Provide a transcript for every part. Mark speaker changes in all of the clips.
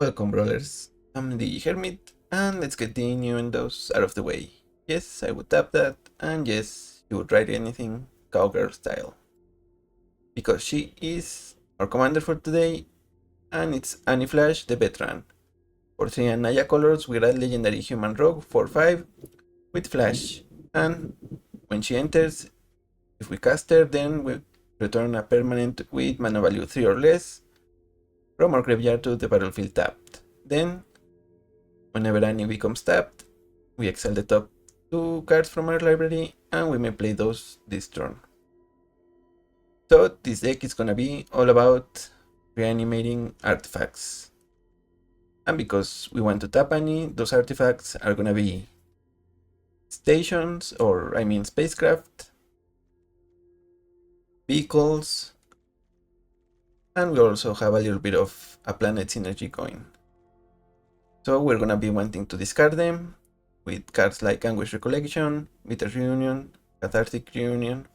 Speaker 1: Welcome, brawlers. I'm the Hermit, and let's get the innuendos out of the way. Yes, I would tap that, and yes, you would write anything cowgirl style. Because she is our commander for today, and it's Annie Flash, the veteran. For 3 and Naya colors, we add legendary human rogue for 5 with Flash, and when she enters, if we cast her, then we return a permanent with mana value 3 or less from our graveyard to the battlefield tapped. Then, whenever Annie becomes tapped, we exile the top 2 cards from our library and we may play those this turn. So this deck is gonna be all about reanimating artifacts. And because we want to tap Annie, those artifacts are gonna be stations, or I mean spacecraft, vehicles, and we also have a little bit of a planet synergy going. So we're gonna be wanting to discard them with cards like Anguish Recollection, Bitter Reunion, Cathartic Reunion.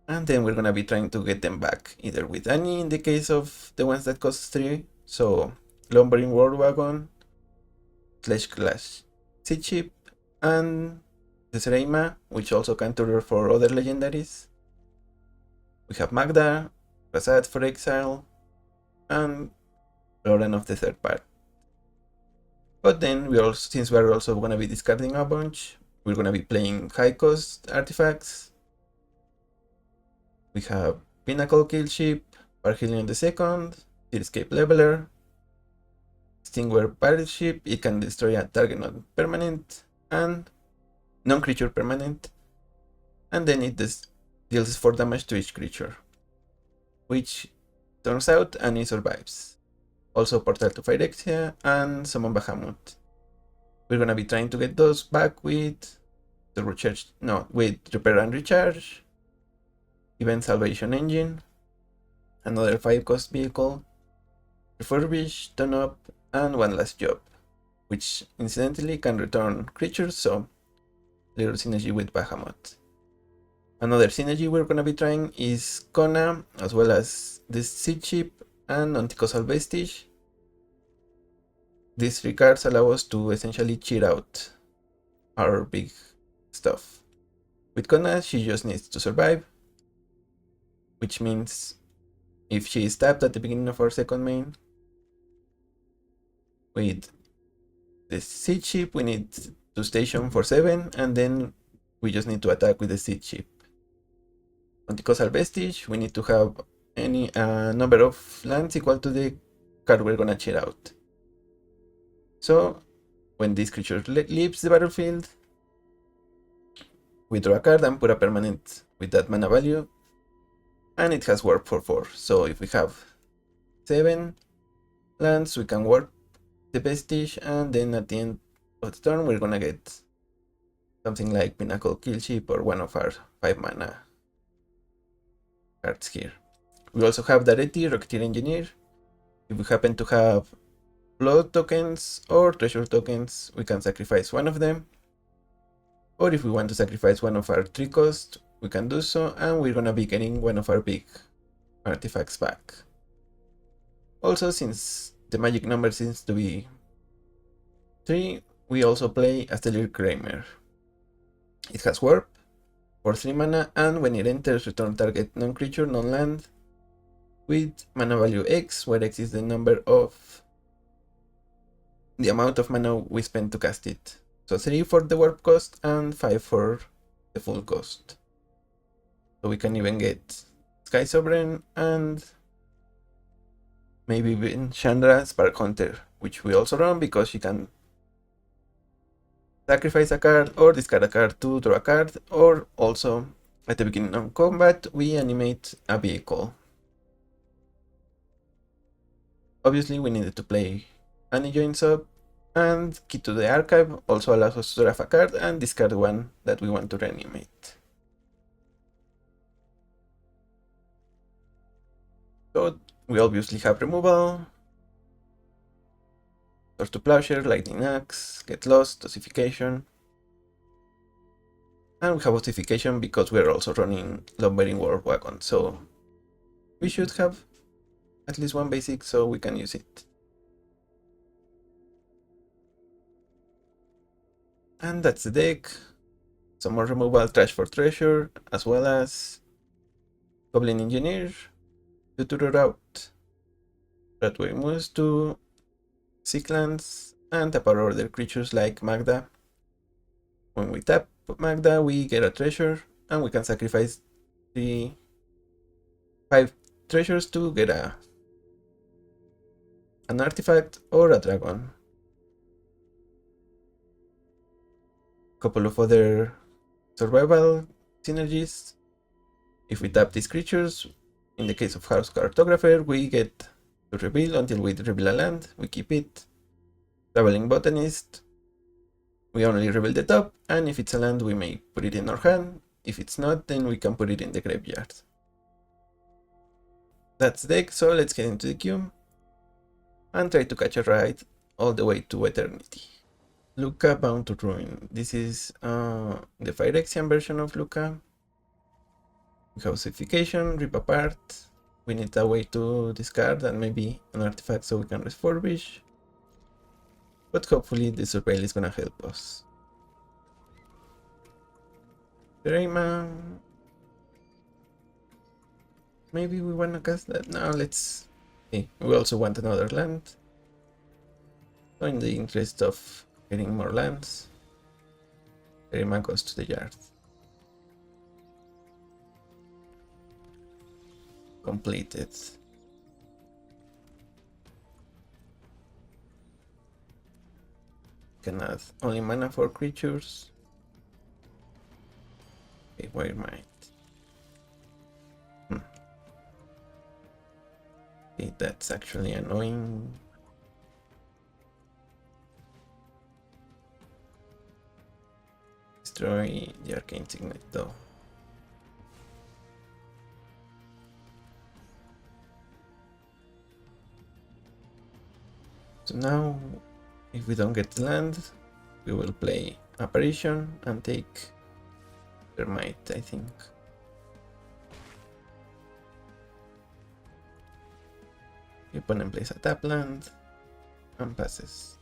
Speaker 1: And then we're gonna be trying to get them back, either with Annie in the case of the ones that cost 3, so Lumbering War Wagon, Clash Seed Ship, and the Sereima, which also can tutor for other legendaries. We have Magda, Prasad for Exile, and Lauren of the third part. But then since we're also gonna be discarding a bunch, we're gonna be playing high cost artifacts. We have Pinnacle Killship, Parhelion II, Seedscape Leveler, Stingware Pirate Ship. It can destroy a target non-permanent and non-creature permanent, and then it deals 4 damage to each creature, which turns out Annie survives. Also Portal to Phyrexia and Summon Bahamut. We're gonna be trying to get those back with Repair and Recharge, Event Salvation Engine, another 5 cost vehicle, Refurbish, Tone Up, and One Last Job, which incidentally can return creatures, so little synergy with Bahamut. Another synergy we're gonna be trying is Kona, as well as this Seed Ship and Anticoastal Vestige. These 3 cards allow us to essentially cheat out our big stuff. With Kona, she just needs to survive, which means if she is tapped at the beginning of our second main, with the Seed Ship we need to station for 7, and then we just need to attack with the Seed Ship. Anticoastal Vestige, we need to have any number of lands equal to the card we're gonna cheat out. So when this creature leaves the battlefield, we draw a card and put a permanent with that mana value, and it has warp for 4. So if we have 7 lands, we can warp the Vestige, and then at the end of the turn we're gonna get something like Pinnacle Killship or one of our 5 mana cards here. We also have Dareti, Rocketeer Engineer. If we happen to have blood tokens or treasure tokens, we can sacrifice one of them. Or if we want to sacrifice one of our 3 cost, we can do so, and we're gonna be getting one of our big artifacts back. Also, since the magic number seems to be 3, we also play a Stellar Kramer. It has warp for 3 mana, and when it enters, return target non-creature, non-land with mana value X, where X is the amount of mana we spend to cast it. So 3 for the warp cost and 5 for the full cost. So we can even get Sky Sovereign and maybe even Chandra Spark Hunter, which we also run because she can sacrifice a card or discard a card to draw a card, or also at the beginning of combat we animate a vehicle. Obviously we needed to play Annie Joins Up, and Key to the Archive also allows us to draft a card and discard one that we want to reanimate. So we obviously have removal, Source to Plowshare, Lightning Axe, Get Lost, Ossification. And we have Ossification because we're also running Lumbering War Wagon, so we should have at least one basic so we can use it. And that's the deck. Some more removal, Trash for Treasure, as well as Goblin Engineer, Tutor Route. That way moves to Sick Lands and tap our order creatures like Magda. When we tap Magda, we get a treasure, and we can sacrifice the 5 treasures to get an artifact or a dragon. Couple of other survival synergies. If we tap these creatures, in the case of House Cartographer, we get to reveal until we reveal a land, we keep it. Traveling Botanist, we only reveal the top, and if it's a land, we may put it in our hand. If it's not, then we can put it in the graveyard. That's the deck, so let's get into the queue and try to catch a ride all the way to Eternity. Luca Bound to Ruin. This is the Phyrexian version of Luca. Houseification, Rip Apart. We need a way to discard and maybe an artifact so we can refurbish. But hopefully the surveil is gonna help us. Rayman. Maybe we wanna cast that. No, let's see. We also want another land. So in the interest of getting more lands, Rayman goes to the yard. Completed. Can add only mana for creatures. Okay, where might. Okay, that's actually annoying. Destroy the arcane signet though. So now, if we don't get land, we will play Apparition and take Termite, I think. The opponent plays a tap land and passes.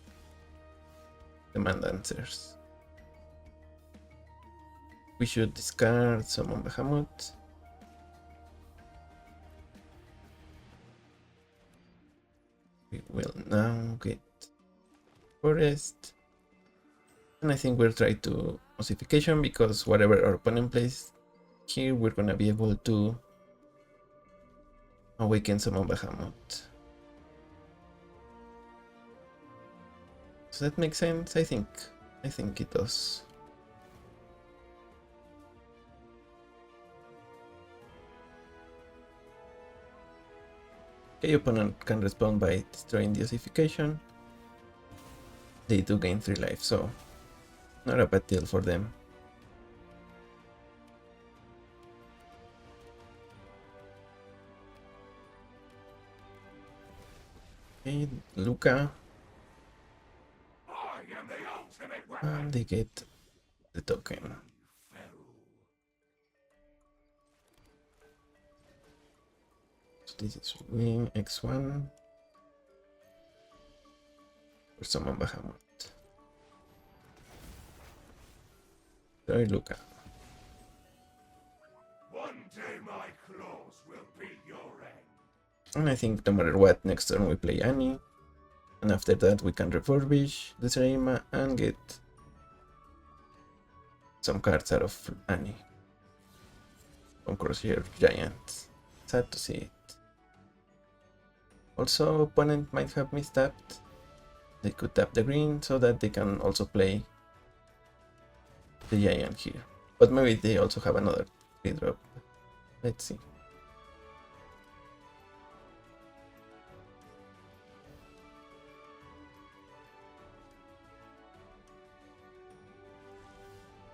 Speaker 1: Demand answers. We should discard Summon Bahamut. We will now get Forest. And I think we'll try to Ossification because whatever our opponent plays here, we're gonna be able to awaken Summon Bahamut. Does that make sense? I think it does. Okay, opponent can respond by destroying the ossification. They do gain 3 life, so not a bad deal for them. Okay, Luca. And they get the token. So this is win X1 for Summon Bahamut. Sorry, Luca.
Speaker 2: One day my claws will be your end.
Speaker 1: And I think no matter what, next turn we play Annie. And after that we can refurbish the Serema and get some cards out of Annie. Of course here, Giant. Sad to see it. Also, opponent might have mistapped. They could tap the green so that they can also play the Giant here. But maybe they also have another 3-drop. Let's see.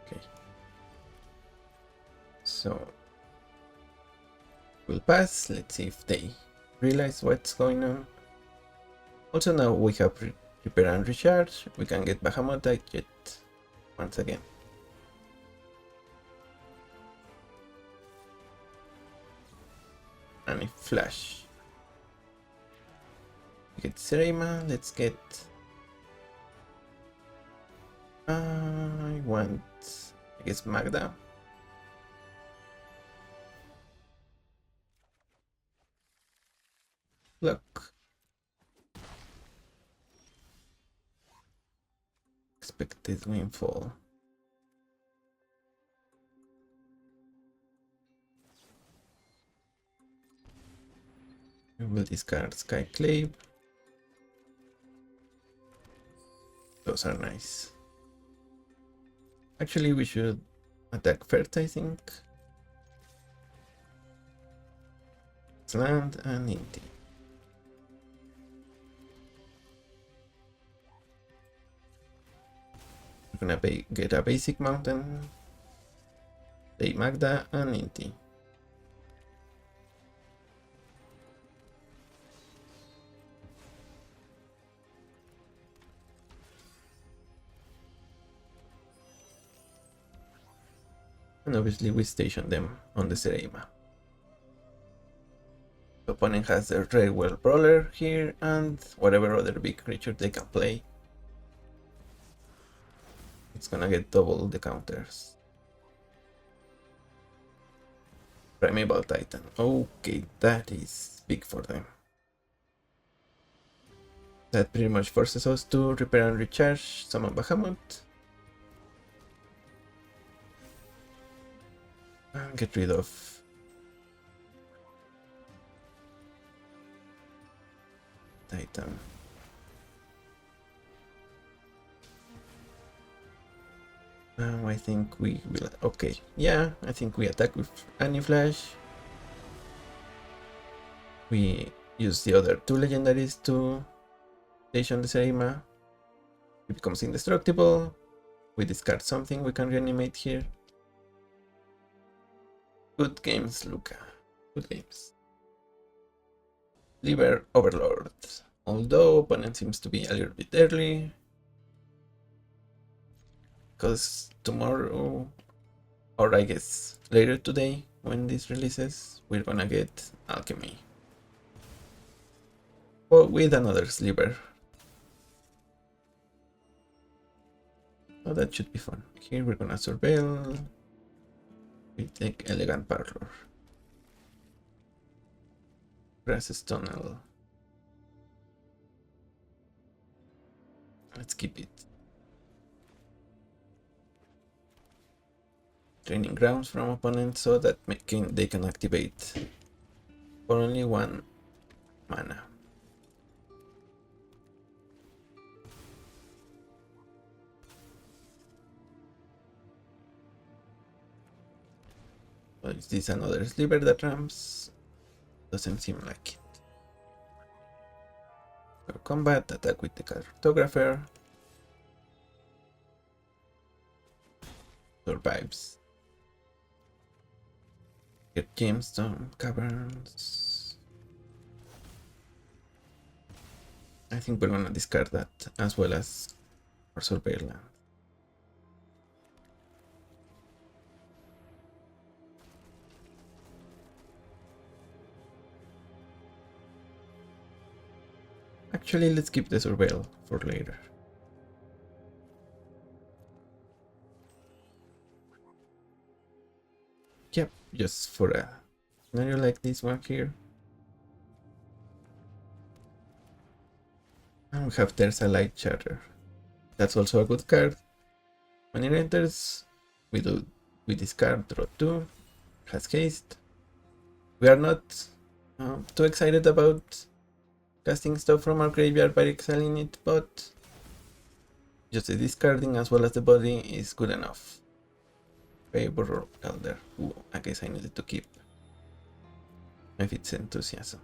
Speaker 1: Okay. So we'll pass. Let's see if they realize what's going on. Also now we have Repair and Recharge. We can get Bahamut Digit once again. And a Flash. Get Serema, let's get... I want... I guess Magda. Look. Expected windfall. We will discard Skyclave. Those are nice. Actually, we should attack first, I think. It's land and Inti. We're gonna get a basic mountain. Play Magda and Inti. And obviously we station them on the Serema. The opponent has their Red Well Brawler here and whatever other big creature they can play. It's gonna get double the counters. Primeval Titan. Okay, that is big for them. That pretty much forces us to repair and recharge, summon Bahamut. And get rid of Titan. Now I think we will... Okay, yeah, I think we attack with Anti-Flash. We use the other two legendaries to station the Serema. It becomes indestructible. We discard something, we can reanimate here. Good games, Luca. Good games. Liver Overlord. Although opponent seems to be a little bit early. Because tomorrow, or I guess later today, when this releases, we're gonna get Alchemy. Well, with another Sliver. So that should be fun. Here we're gonna surveil. We take Elegant Parlor. Grasses Tunnel. Let's keep it. Training grounds from opponents so that they can activate for only 1 mana. So is this another Sliver that ramps? Doesn't seem like it. For combat, attack with the Cartographer. Survives. Get Gemstone Caverns. I think we're gonna discard that as well as our Surveillance. Actually, let's keep the Surveil for later. Yep, just for a scenario like this one here. And we have There's a Light Charter. That's also a good card. When it enters, we discard, draw 2, has haste. We are not too excited about casting stuff from our graveyard by exiling it, but just the discarding as well as the body is good enough. Favor Elder, who I guess I needed to keep if it's Enthusiasm.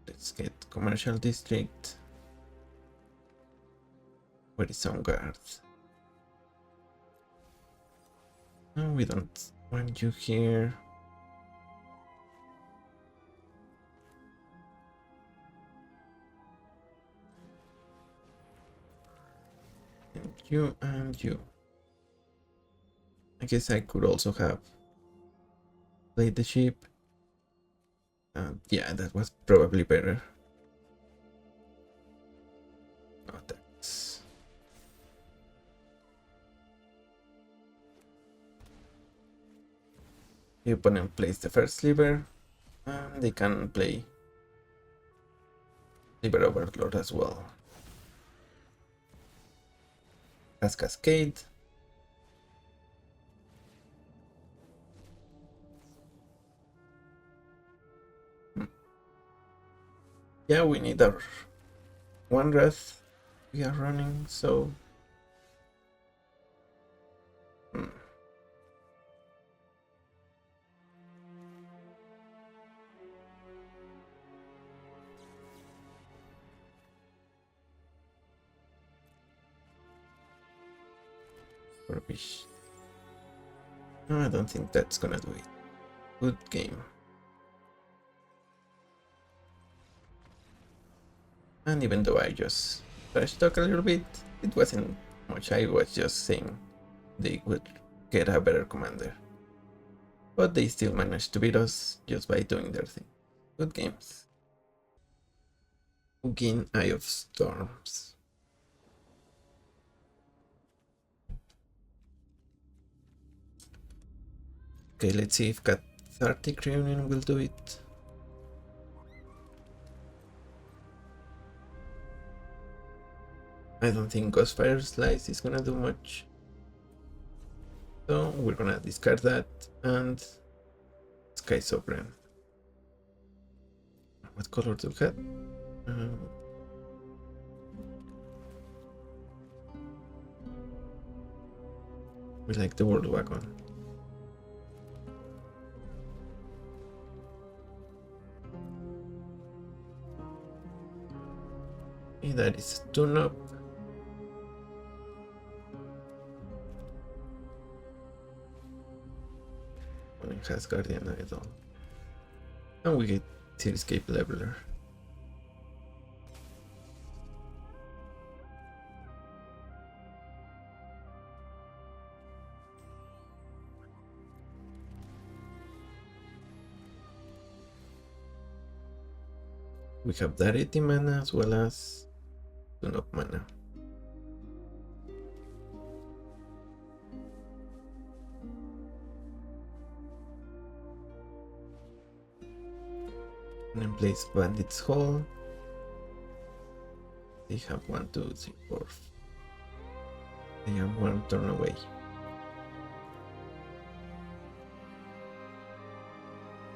Speaker 1: Let's get Commercial District. Where is on guard? No, we don't want you here. And you and you. I guess I could also have played the ship. Yeah, that was probably better. Oh, that's... The opponent plays the first sliver, and they can play Sliver Overlord as well. Has Cascade. Yeah, we need our one Wrath we are running, so... Rubbish. No, I don't think that's gonna do it. Good game. And even though I just trash talk a little bit, it wasn't much. I was just saying they would get a better commander. But they still managed to beat us just by doing their thing. Good games. Ugin, Eye of Storms. Okay, let's see if Cathartic Reunion will do it. I don't think Ghostfire Slice is gonna do much. So we're gonna discard that and Sky Sovereign. What color do we have? We like the World Wagon. Okay, that is a tune-up. It has Guardian Idol. And we get Seascape Leveler. We have Darity mana as well as tune-up mana. And then place Bandit's Hall. They have 1, 2, 3, 4. They are 1 turn away.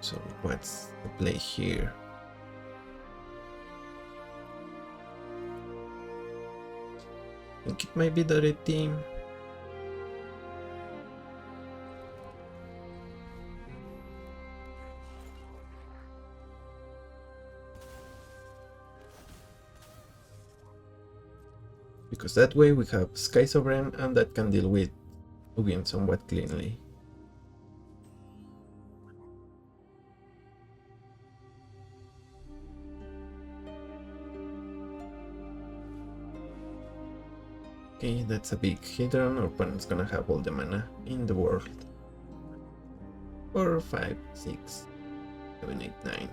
Speaker 1: So what's the play here? I think it might be the red team. Because that way we have Sky Sovereign and that can deal with Ugin somewhat cleanly. Okay, that's a big hitter, and our opponent's gonna have all the mana in the world. 4, 5, 6, 7, 8, 9.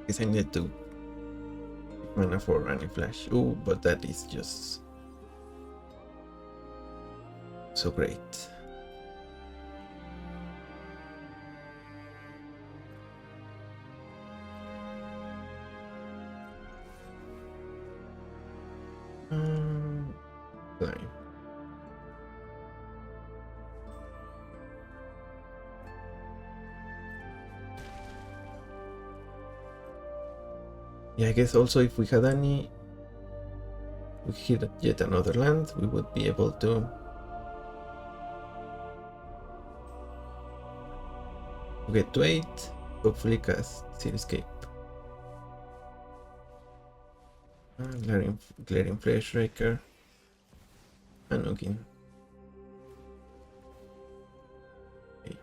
Speaker 1: Guess I need to mana for any flash. Oh, but that is just so great. Fine. Yeah, I guess also if we had any, we hit yet another land, we would be able to get to 8, hopefully cast Seascape. Glaring Flare Striker and Ugin. Okay.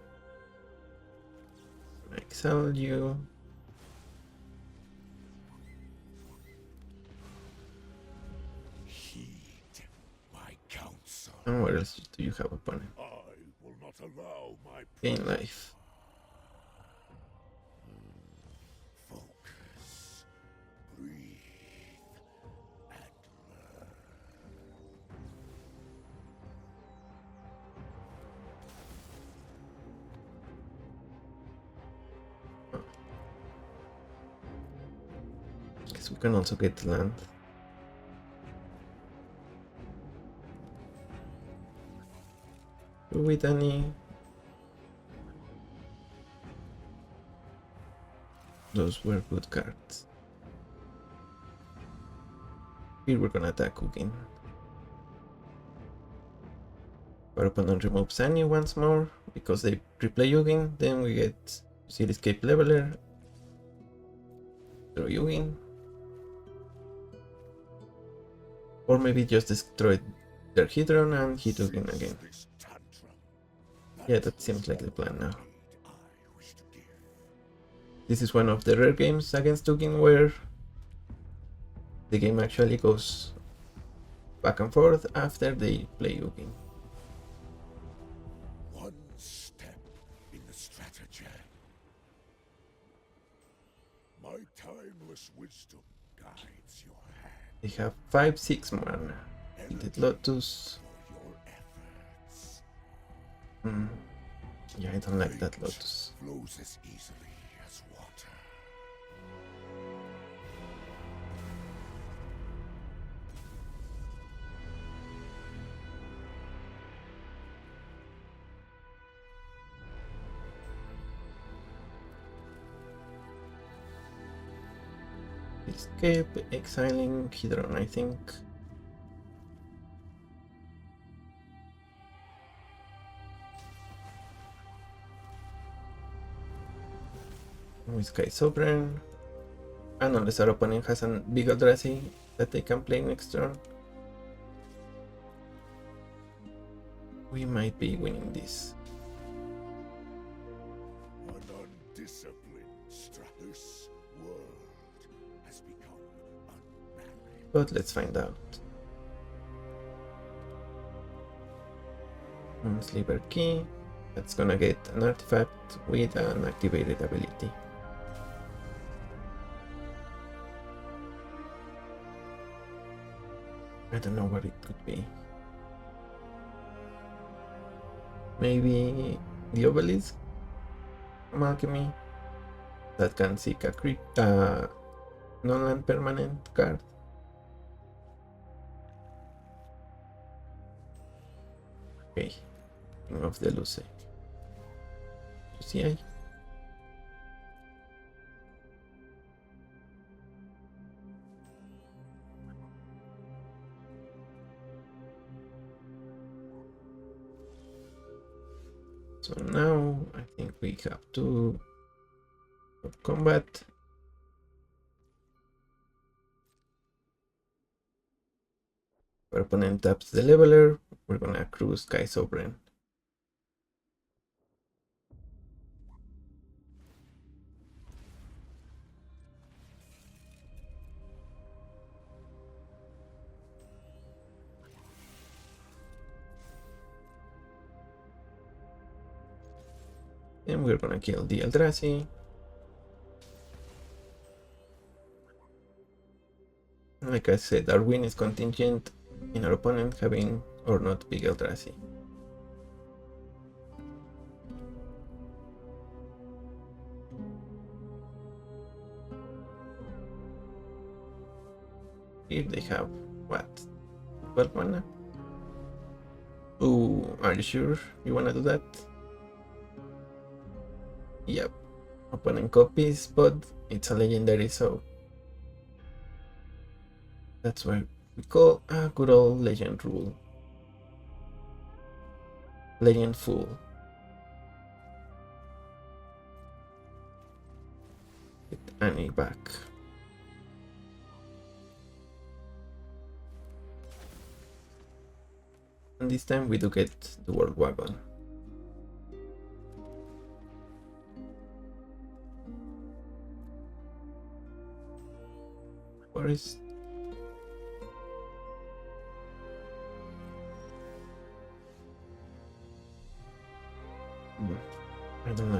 Speaker 1: Exile you. And what else do you have, opponent?
Speaker 2: I will not allow my
Speaker 1: Gain life.
Speaker 2: focus. Breathe and learn.
Speaker 1: Guess we can also get land. With any. Those were good cards. Here we're gonna attack again. Our opponent removes Annie once more because they replay Yugin. Then we get Cityscape Leveler. Throw Yugin. Or maybe just destroy their Hydron and hit Yugin again.
Speaker 2: This tantrum.
Speaker 1: Yeah, that seems like the plan now. This is one of the rare games against Yugin where the game actually goes back and forth after they play Yugin.
Speaker 2: One step in the strategy. My timeless wisdom guides your hand.
Speaker 1: They have 5-6 mana. Gilded Lotus.
Speaker 2: For your efforts.
Speaker 1: Yeah, I don't like that Lotus.
Speaker 2: Flows as easily as water.
Speaker 1: Escape, exiling Hydron, I think. With Sky Sovereign. And unless our opponent has a big Eldrazi that they can play next turn, we might be winning this.
Speaker 2: An undisciplined Stratus world has become unbalanced.
Speaker 1: But let's find out. Sliver Key. That's gonna get an artifact with an activated ability. I don't know what it could be. Maybe the Obelisk Alchemy that can seek a non-land permanent card. Okay, King of the Luce. UCI. So now I think we have to combat. Our opponent taps the leveler. We're gonna accrue Sky Sovereign. And we're gonna kill the Eldrazi. Like I said, our win is contingent in our opponent having or not big Eldrazi. If they have what? 12 mana? Ooh, are you sure you wanna do that? Yep. Opponent copies, but it's a legendary, so that's what we call a good old legend rule. Legend Fool. Get Annie back. And this time we do get the World Wagon. Forest.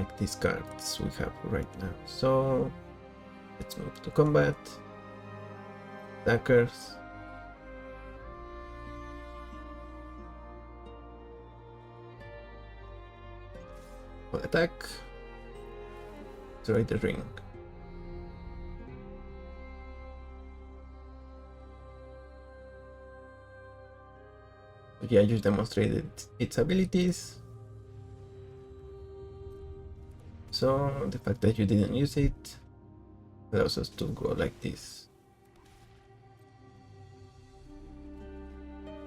Speaker 1: like these cards we have right now. So let's move to combat. Attackers. Full attack. Destroy the ring. Yeah, just demonstrated its abilities. So the fact that you didn't use it allows us to go like this.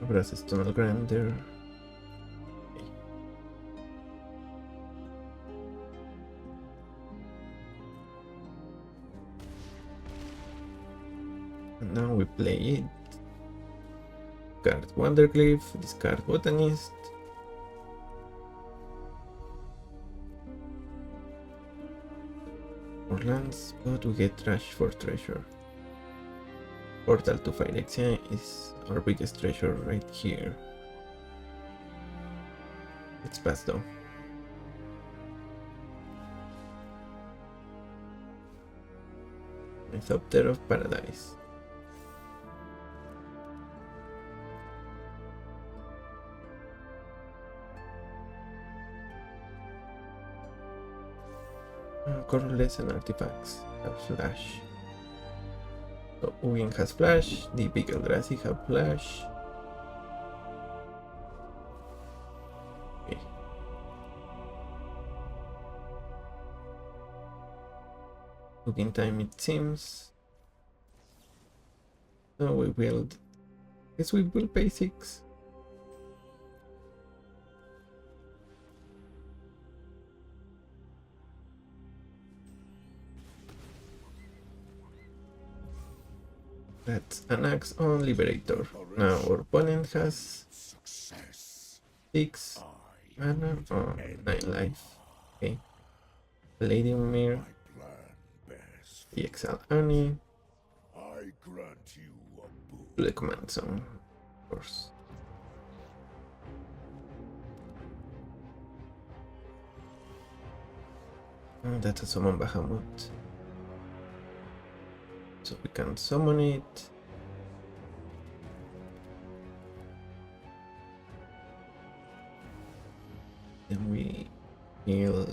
Speaker 1: Brass Tunnel Grinder. Okay. And now we play it. Discard Wandercliff, discard Botanist. For lands, but we get Trash for Treasure. Portal to Phyrexia is our biggest treasure right here. Let's pass though. Mythopter of Paradise. Colorless and artifacts have flash. So Ugin has flash, the big Eldrazi have flash. Okay. Ugin time it seems. So we will, guess we will pay 6. That's an axe on Liberator. Now our opponent has 6 mana on 9 life. Okay. Lady Mir, the Exile Annie, to the command zone, of course. And that's a summon Bahamut. So we can summon it. Then we heal.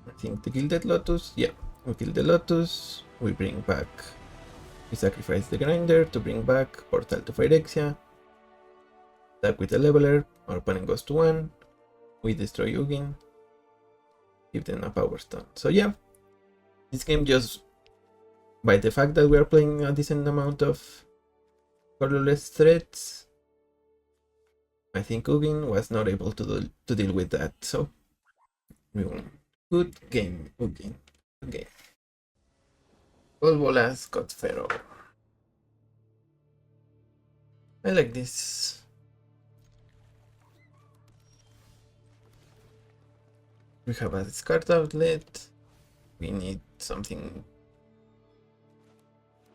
Speaker 1: I think the Gilded Lotus. Yeah, we kill the Lotus. We bring back. We sacrifice the Grinder to bring back Portal to Phyrexia. Attack with a Leveler. Our opponent goes to 1. We destroy Ugin. Give them a Power Stone. So yeah, this game just, by the fact that we are playing a decent amount of colorless threats, I think Ugin was not able to deal with that. So we won. Good game, Ugin. Good game. Volvolas got Pharaoh. I like this. We have a discard outlet. We need something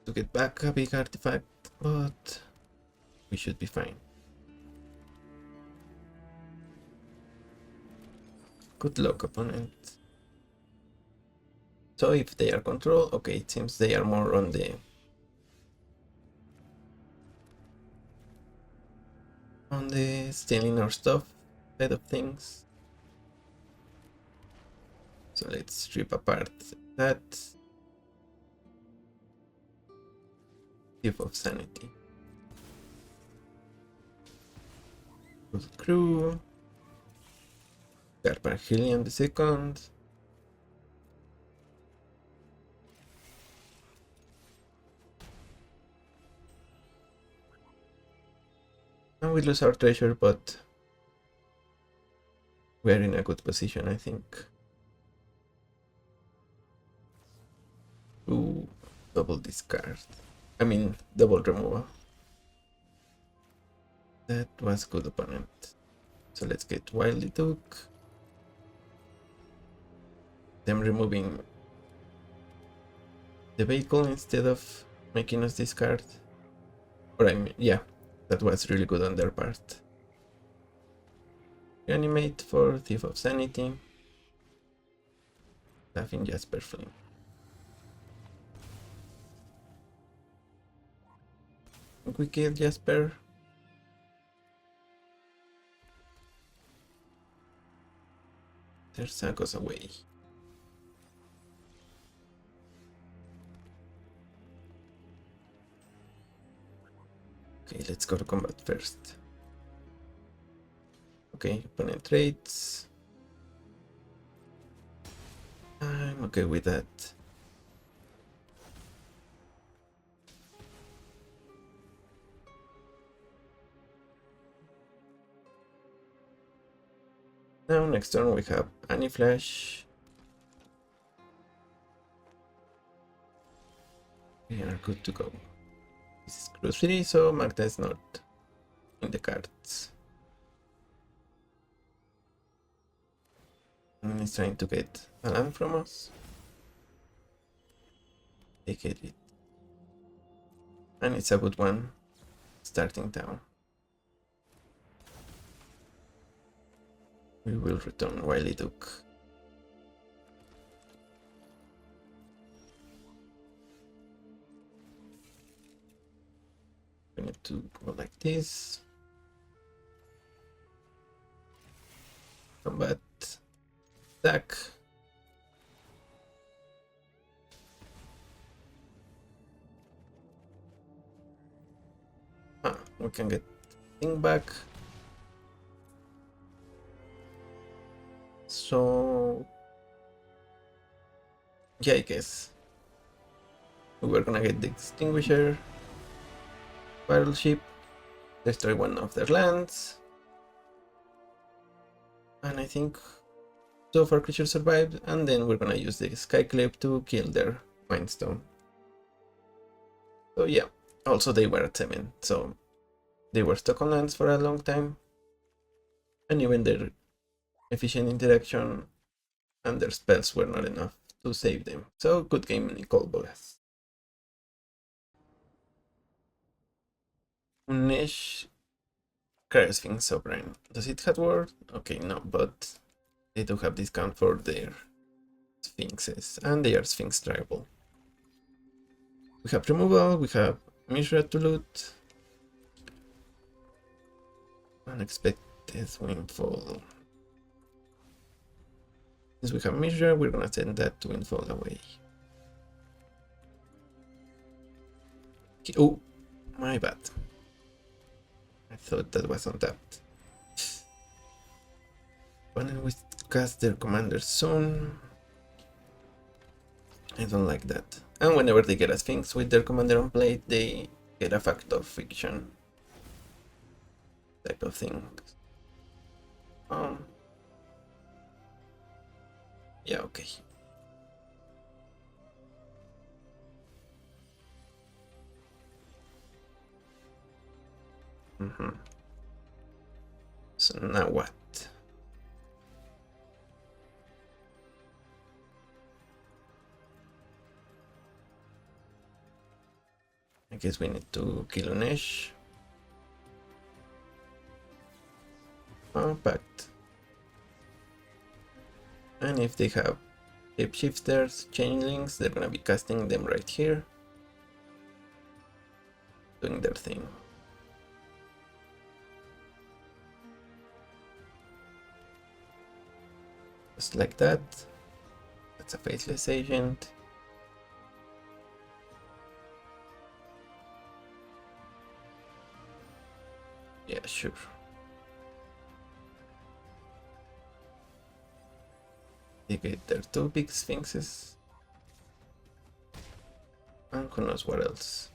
Speaker 1: to get back a big artifact, but we should be fine. Good luck, opponent. So if they are control, okay, it seems they are more on the stealing our stuff side of things. So let's strip apart that. Thief of Sanity. Good crew. Garparhelion the second. Now we lose our treasure, but we're in a good position, I think. Ooh, double discard. I mean, double removal. That was good, opponent. So let's get Wildly Took. Them removing the vehicle instead of making us discard. Or I mean, yeah, that was really good on their part. Reanimate for Thief of Sanity. Laughing Jasper Flame. We kill Jasper. There's goes away. Okay, let's go to combat first. Okay, opponent trades. I'm okay with that. Now, next turn we have Aniflash. We are good to go. This is Cruise 3, so Magda is not in the cards. And he's trying to get a land from us. They get it. And it's a good one. Starting down. We will return Wily Duke. We need to go like this. Combat. Attack. We can get thing back. So yeah, I guess we were gonna get the Extinguisher, Battleship, destroy one of their lands, and I think so far creatures survived, and then we're gonna use the Skyclave to kill their Mindstone. So yeah, also they were at 7, so they were stuck on lands for a long time, and even their efficient interaction and their spells were not enough to save them. So good game, Nicole Bolas. Nesh Sphinx Sovereign. Does it have word? Okay, no, but they do have discount for their Sphinxes, and they are Sphinx tribal. We have removal, we have Mishra to loot. Unexpected Windfall. Since we have Mishra, we're gonna send that Windfall away. Oh, my bad. I thought that was untapped. When we cast their commander soon. I don't like that. And whenever they get a Sphinx with their commander on play, they get a fact of fiction type of thing. Yeah, okay. So now what? I guess we need to kill Nesh. Pact. And if they have shapeshifters, changelings, they're gonna be casting them right here. Doing their thing. Just like that. That's a faceless agent. Yeah, sure. They get their 2 big sphinxes. And who knows what else.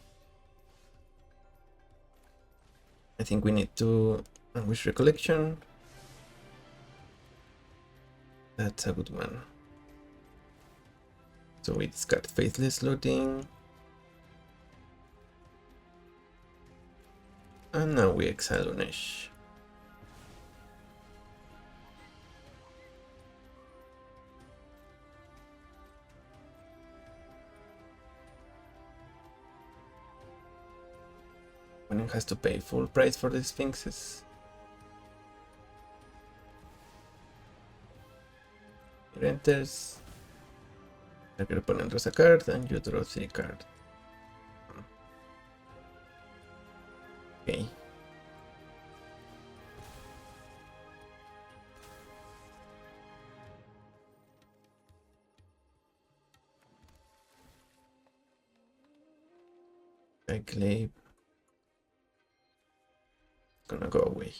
Speaker 1: I think we need to Wish Recollection. That's a good one. So we discard Faithless Looting. And now we exile Unesh. Opponent has to pay full price for the Sphinxes. It enters. Target opponent draws a card and you draw 3 cards. Okay. I claim. Gonna go away.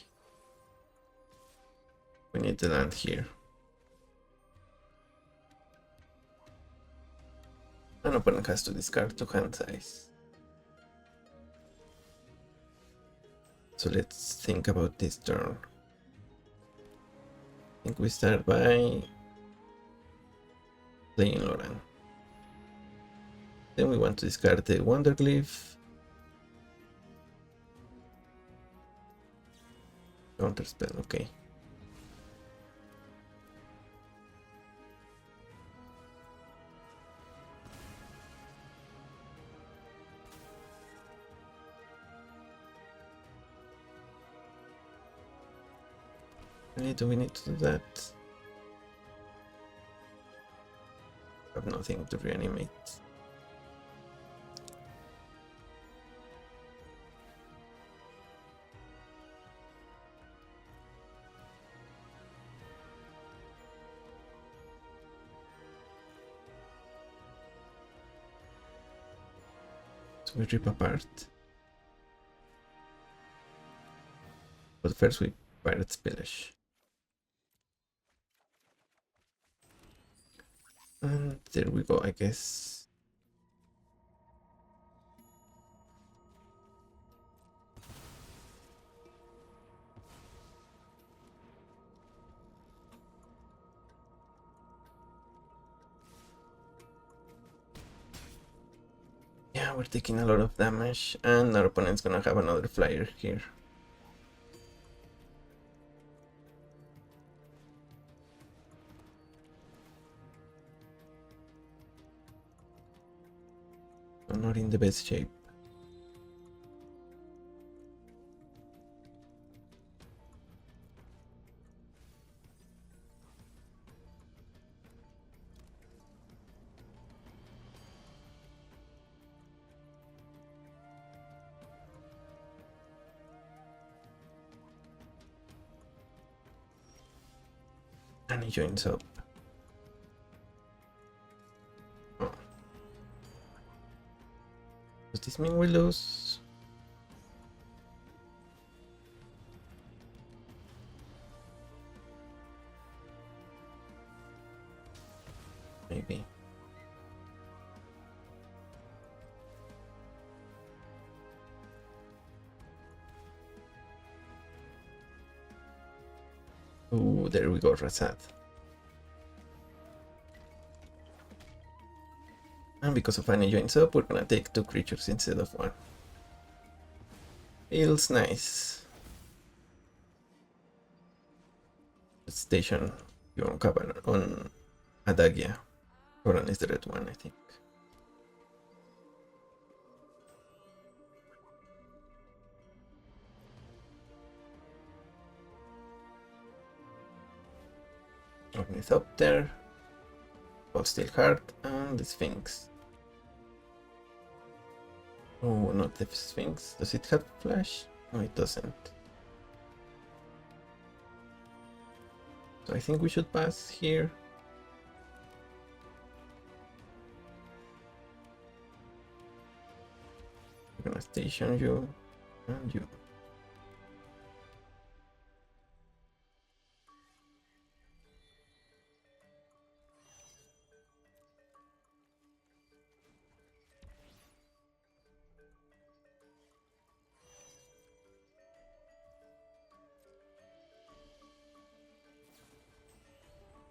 Speaker 1: We need the land here. An opponent has to discard 2 hand size. So let's think about this turn. I think we start by playing Loran. Then we want to discard the Wonderglyph. Counterspell, okay. Really, do we need to do that? I have nothing to reanimate. So we rip apart. But first we Pirate Spillage. And there we go, I guess. Yeah, we're taking a lot of damage, and our opponent's gonna have another flyer here. I'm not in the best shape. And he joins up. Oh. Does this mean we lose? Maybe. Oh, there we go, Razat. And because of Annie joins up, we're gonna take 2 creatures instead of 1. Feels nice. Let's station you on Cabana on Adagia. Coran is the red one, I think. Ornithopter, Steel Heart, and the Sphinx. Oh, not the Sphinx. Does it have flash? No, it doesn't. So I think we should pass here. We're gonna station you and you.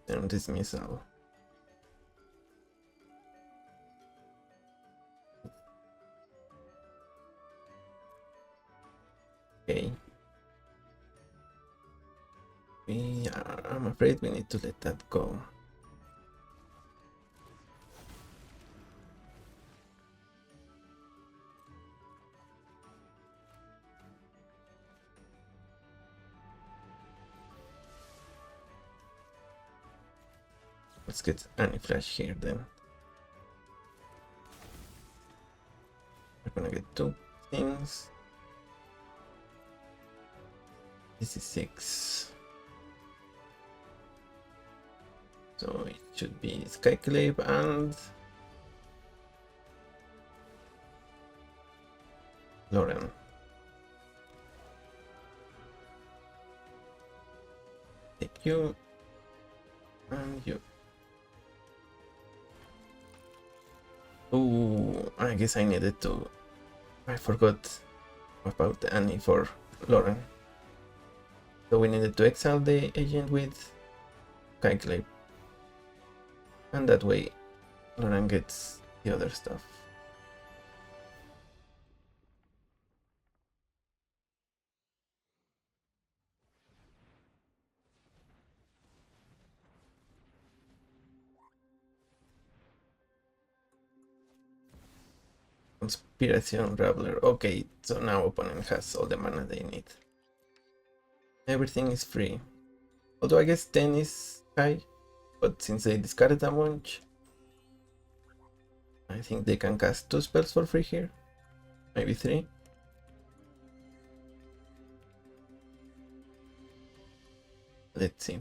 Speaker 1: And dismissal. Okay. I'm afraid we need to let that go. Let's get any flash here then. We're gonna get 2 things. This is 6. So it should be Skyclave and Lauren. Take you and you. Oh, I guess I needed to. I forgot about Annie for Lauren. So we needed to exile the agent with Skyclave. And that way Lauren gets the other stuff. Conspiration Raveler. Okay, so now opponent has all the mana they need. Everything is free. Although I guess 10 is high, but since they discarded a bunch, I think they can cast 2 spells for free here. Maybe 3. Let's see.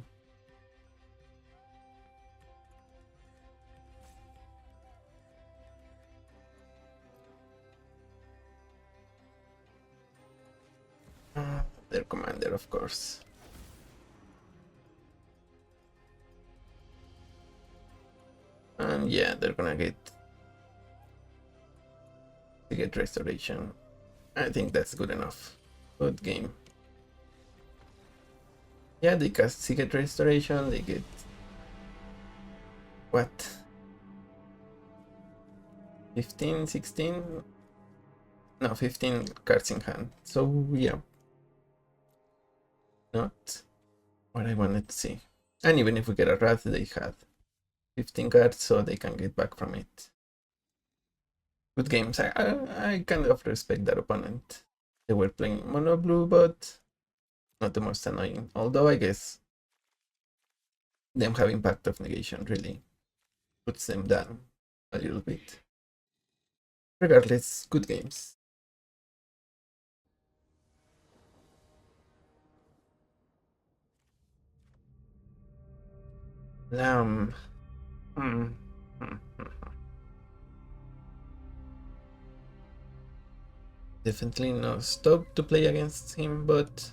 Speaker 1: Their commander, of course. And yeah, they're gonna get restoration. I think that's good enough. Good game. Yeah, they cast Secret Restoration, they get what? 15, 16? No, 15 cards in hand. So yeah. Not what I wanted to see. And even if we get a Wrath, they had 15 cards, so they can get back from it. Good games. I kind of respect that opponent. They were playing mono blue, but not the most annoying. Although I guess them having Pact of Negation really puts them down a little bit. Regardless, good games. Um, hmm, hmm, hmm. Definitely no stop to play against him, but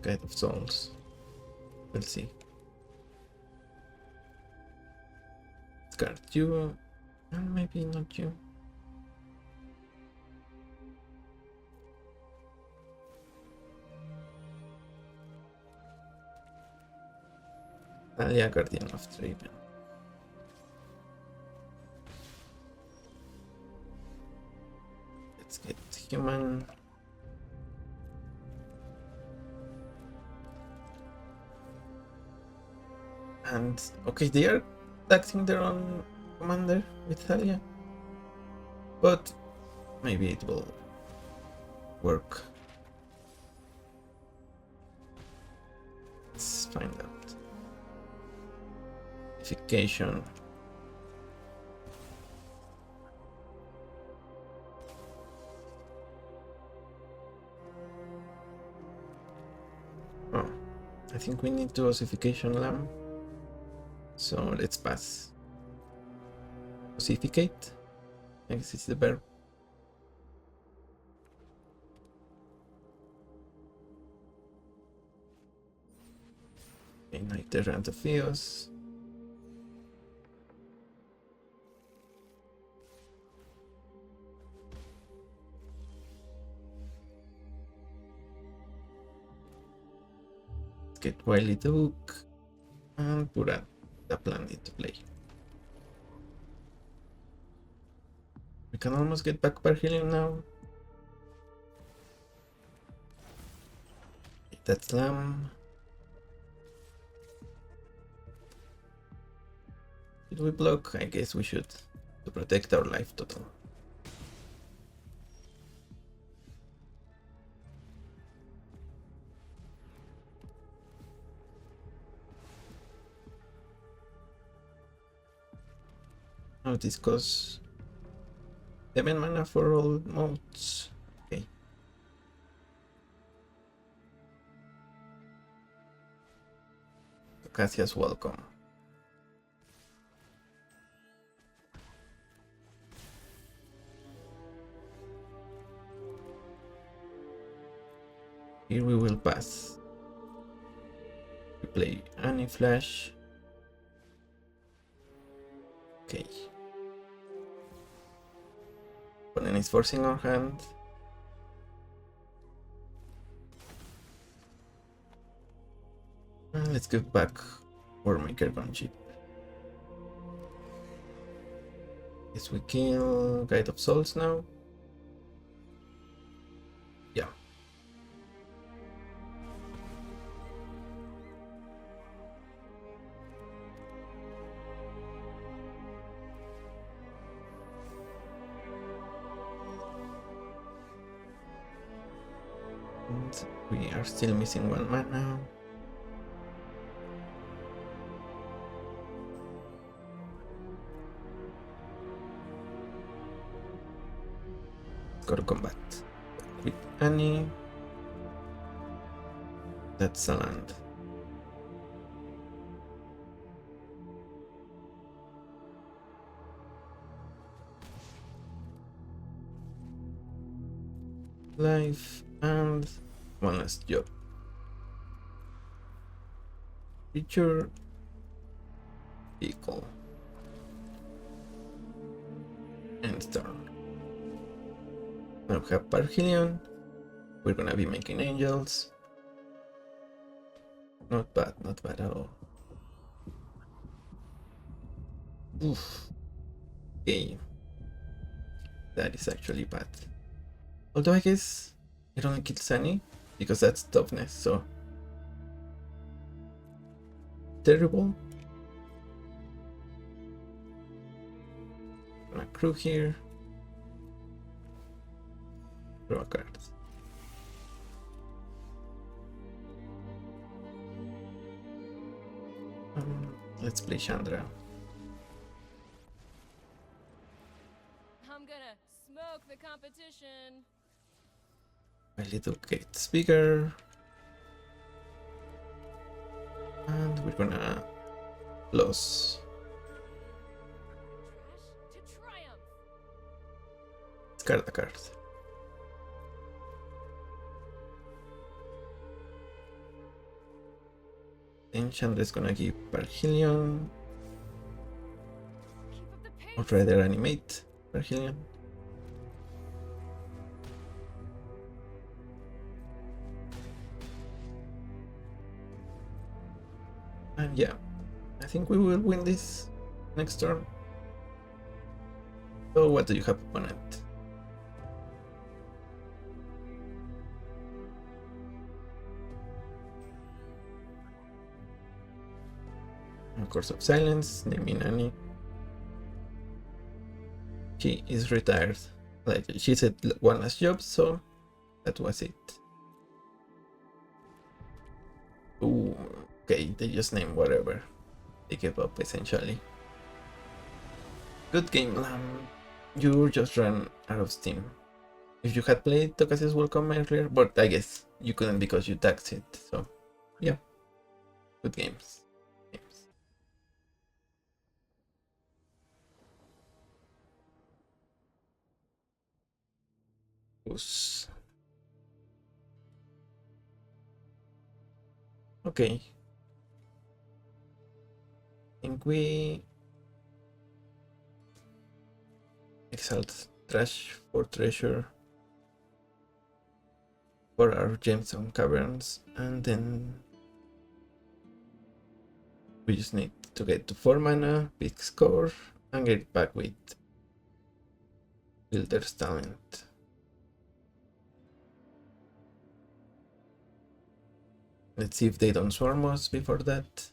Speaker 1: Guide of Souls. We'll see. Discard you, and maybe not you. Naya, Guardian of Draven. Let's get human. And okay, they are taxing their own commander with Thalia, but maybe it will work. Let's find out. Unification. Oh, I think we need to ossification lamb. So let's pass. Ossificate? I guess it's the verb. Ignite the Rant of Theos. Let's get Wily Duke and put the plan into play. We can almost get back Parhelion now. That's lamb. Should we block? I guess we should, to protect our life total. Now this costs 7 mana for all modes. Okay. Cassia's welcome. Here we will pass. We play Annie Flash. Okay. Opponent is forcing our hand. And let's give back War Maker Gunship. Guess we kill Guide of Souls now. Yeah. And we are still missing 1 mana. Go to combat with Annie. That's a land. Life and one last job. Feature vehicle. End turn. Now we have Parhelion. We're gonna be making angels. Not bad at all. Oof. Okay. That is actually bad. Although I guess it only kills Annie because that's toughness, so terrible. Gonna crew here. Draw a card. Let's play Chandra.
Speaker 3: I'm gonna smoke the competition.
Speaker 1: My little gate's bigger. And we're gonna lose.
Speaker 3: Trash to triumph.
Speaker 1: Discard a card. Then Chandra is gonna give Parhelion.
Speaker 3: Keep up the pace.
Speaker 1: Or rather animate Parhelion. And yeah, I think we will win this next turn. So what do you have, opponent? Of course of silence, naming Annie. She is retired. Like she said, one last job, so that was it. Ooh, okay, they just named whatever. They gave up essentially. Good game, Lamb. You just ran out of steam. If you had played Tokazi's Welcome earlier, but I guess you couldn't because you taxed it, so yeah. Good games. Oops. Okay. I think we exalt trash for treasure for our gemstone caverns, and then we just need to get to 4 mana, big score, and get back with Builder's Talent. Let's see if they don't swarm us before that.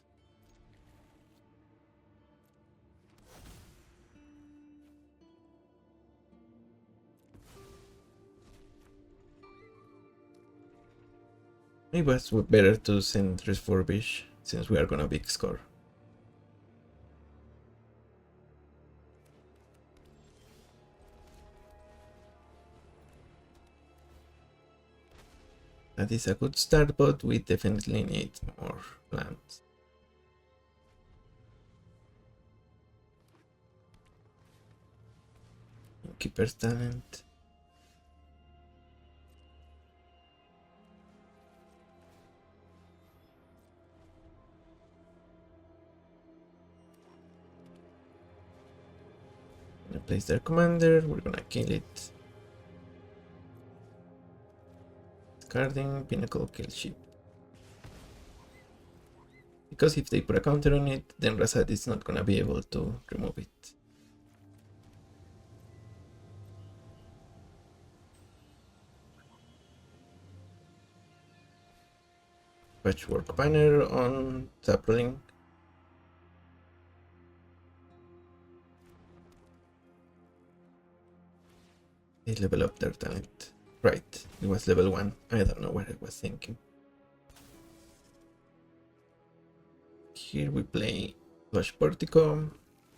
Speaker 1: Maybe it's better to send Refurbish since we are gonna big score. That is a good start, but we definitely need more lands. Keeper's talent. Gonna place their commander, we're gonna kill it. Discarding Pinnacle kill ship. Because if they put a counter on it, then Razad is not gonna be able to remove it. Patchwork banner on Sapling. They level up their talent. Right, it was level 1. I don't know what I was thinking. Here we play Lush Portico,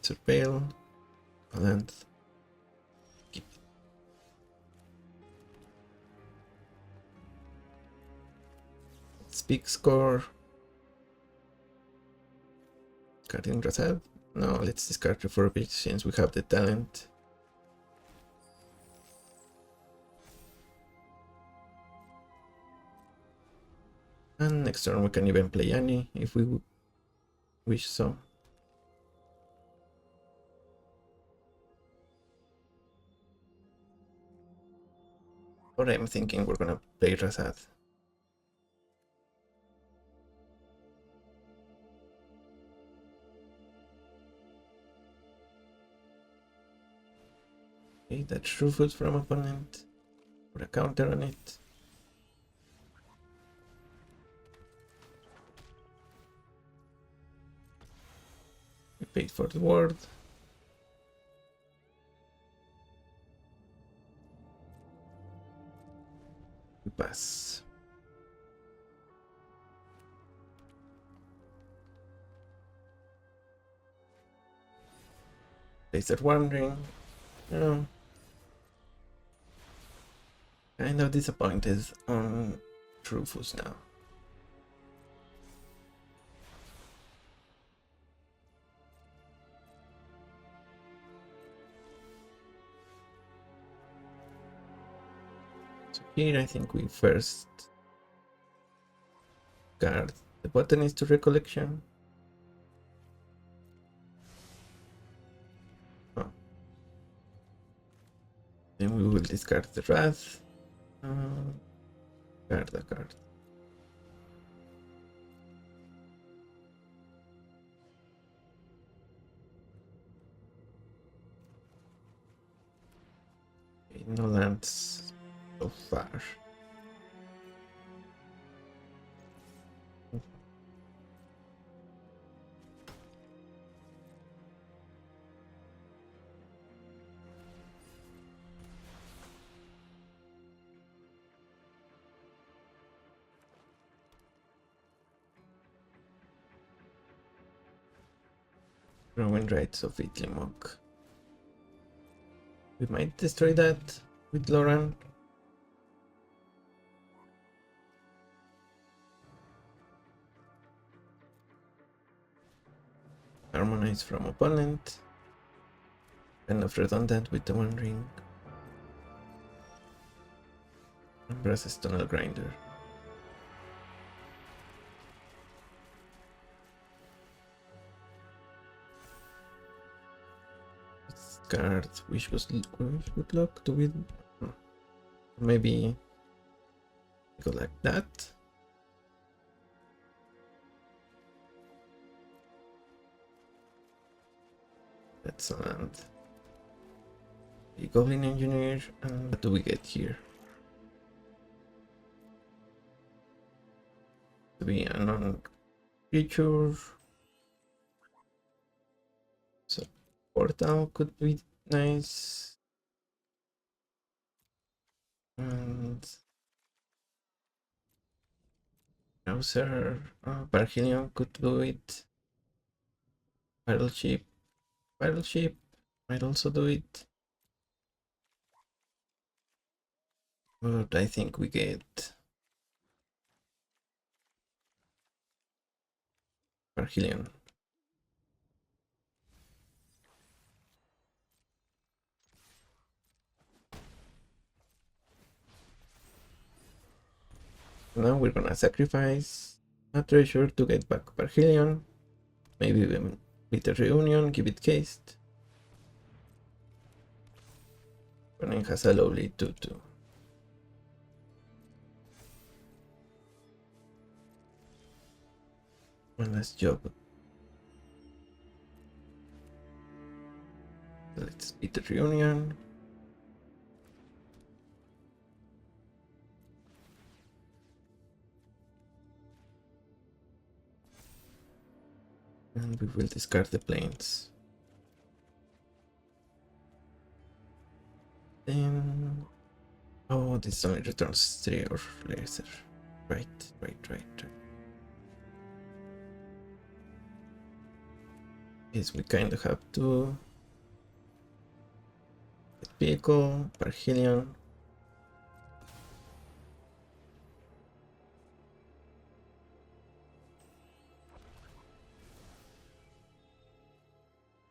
Speaker 1: Surveil, Land. Keep it. Speak score. Discarding Razad. No, let's discard Refurbish since we have the talent. And next turn we can even play Annie if we wish so. But I'm thinking we're gonna play Razad. Okay, that's true food from opponent. Put a counter on it. We paid for the ward. We pass. They start wondering. Oh, kind of disappointed on Rufus now. So here I think we first guard the botanist to recollection. Oh. Then we will discard the wrath. Guard the card. Okay, no lands so far. Rowan Rights of Itlimok. We might destroy that with Lauren. Harmonize from opponent. Kind of redundant with the One Ring. And Brass's Tunnel Grinder. Card wish good luck to win. Maybe go like that. That's a land. The Goblin Engineer, and what do we get here? To be a non-creature. So Portal could be nice. And Browser, Parhelion could do it. Battleship might also do it. But I think we get Parhelion. Now we're gonna sacrifice a treasure to get back Parhelion. Maybe even with a reunion, give it cased. And it has a lovely 2-2. One last job. Let's beat the reunion. And we will discard the planes. Then... oh, this only returns 3 or lesser. Right. Yes, we kind of have to... vehicle, Parhelion.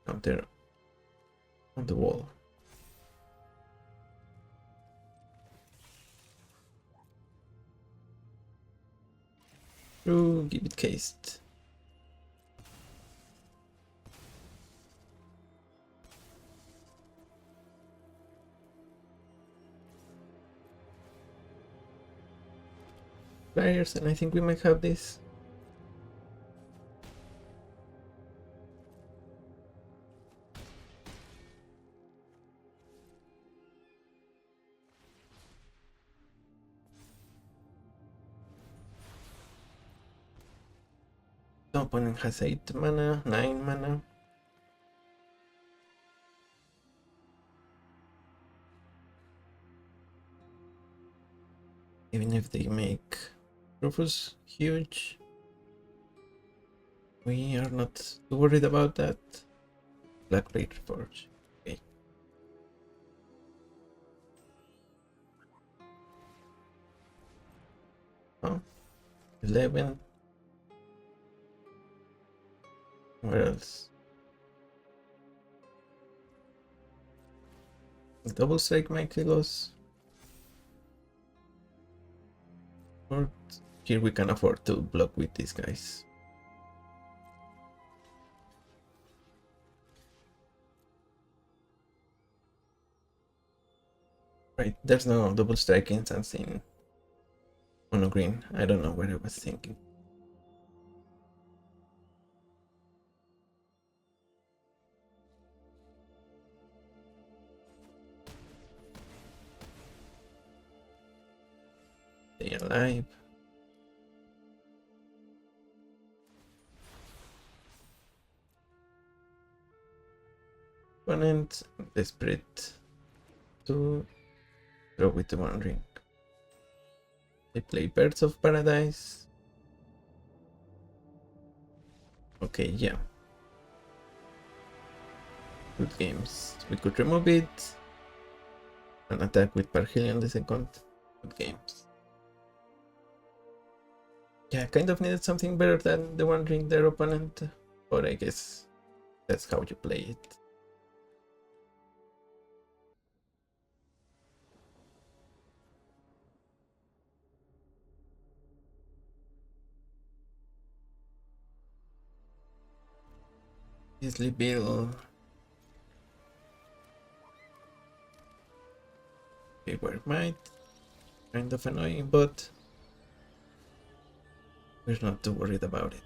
Speaker 1: Counter on the wall. True, give it cased. Players, and I think we might have this. The opponent has 8 mana, 9 mana. Even if they make Rufus huge, we are not too worried about that. Black Blade Forge. Okay. Oh, 11. Where else? Double strike might kill us. Or here we can afford to block with these guys. Right, there's no double strike instance in mono green. I don't know what I was thinking. Stay alive. Opponent desperate to draw with the One Ring. They play Birds of Paradise. Okay, yeah. Good games. We could remove it and attack with Parhelion the second. Good games. Yeah, kind of needed something better than the One Ring their opponent, but I guess that's how you play it. Easily build. Keyword might. Kind of annoying, but we're not too worried about it.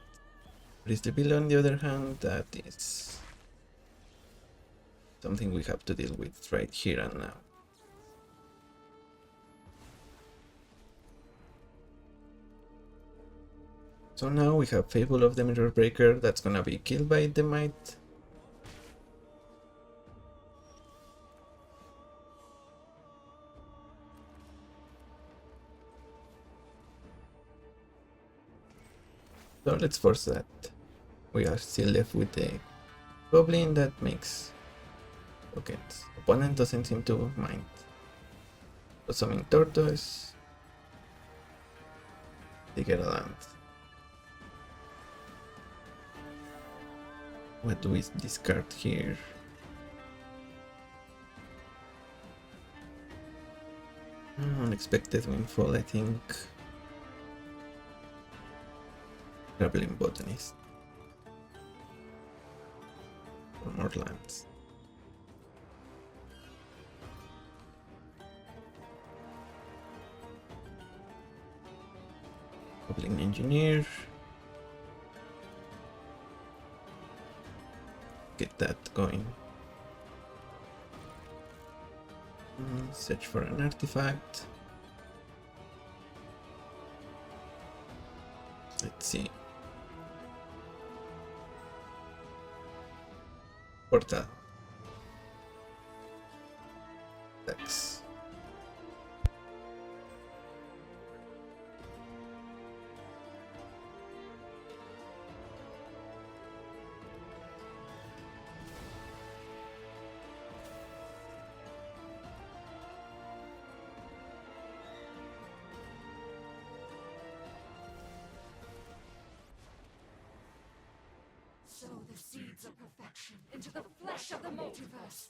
Speaker 1: Grizzly Bill, on the other hand, that is something we have to deal with right here and now. So now we have Fable of the Mirror Breaker that's gonna be killed by the Might. So let's force that. We are still left with the Goblin that makes tokens. Opponent doesn't seem to mind. Assuming Tortoise, they get a land. What do we discard here? Unexpected windfall, I think. Traveling botanist. For more lands. Goblin engineer. Get that going. Search for an artifact. Let's see. Portal. Tax.
Speaker 4: Sow the seeds of perfection into the flesh of the multiverse.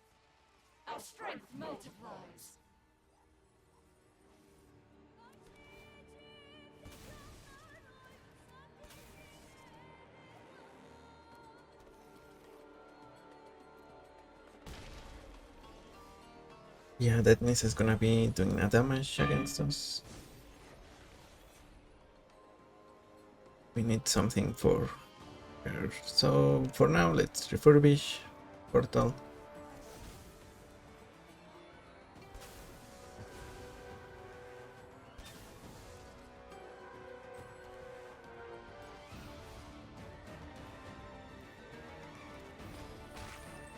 Speaker 4: Our strength multiplies.
Speaker 1: Yeah, that means it's gonna be doing a damage against us. We need something for her. So for now, let's refurbish portal.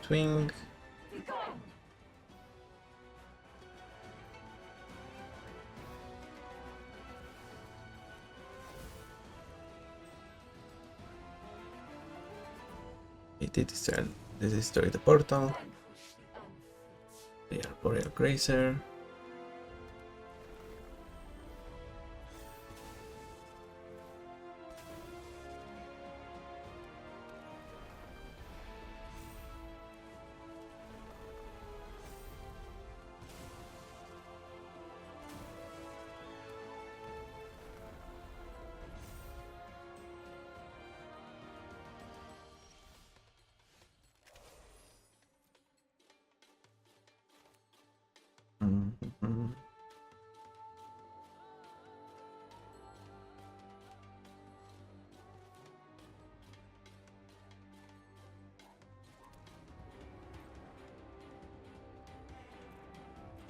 Speaker 1: Swing. It did destroy the portal. They are Boreal Grazer.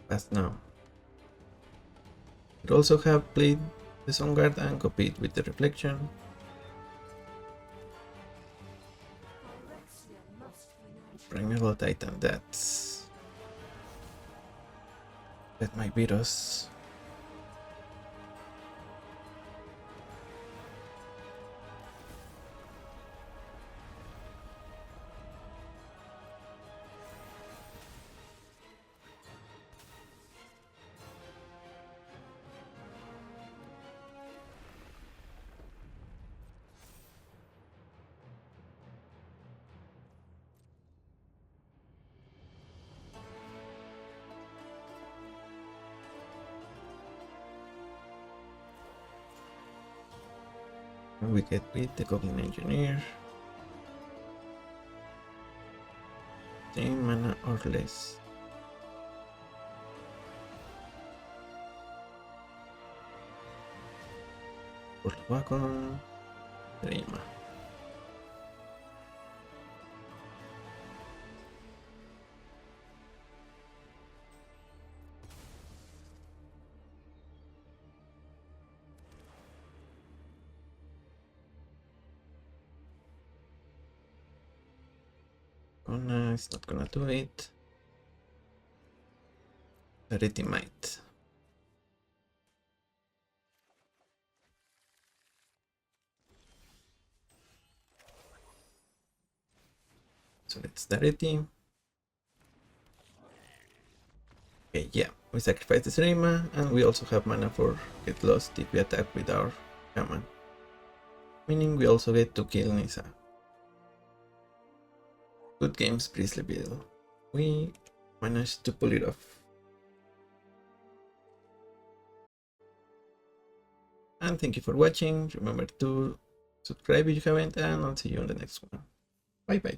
Speaker 1: As now. It also have played the Sun Guard and copied with the reflection. Primeval Titan, that might beat us. We get with the Goblin Engineer. Same mana or less. Wagon, Rima. It's not gonna do it. Charity might. So let's Charity. Okay, yeah, we sacrifice the Serema, and we also have mana for Get Lost if we attack with our Shaman. Meaning we also get to kill Nisa. Good games, Priestleyville. We managed to pull it off. And thank you for watching. Remember to subscribe if you haven't, and I'll see you on the next one. Bye bye.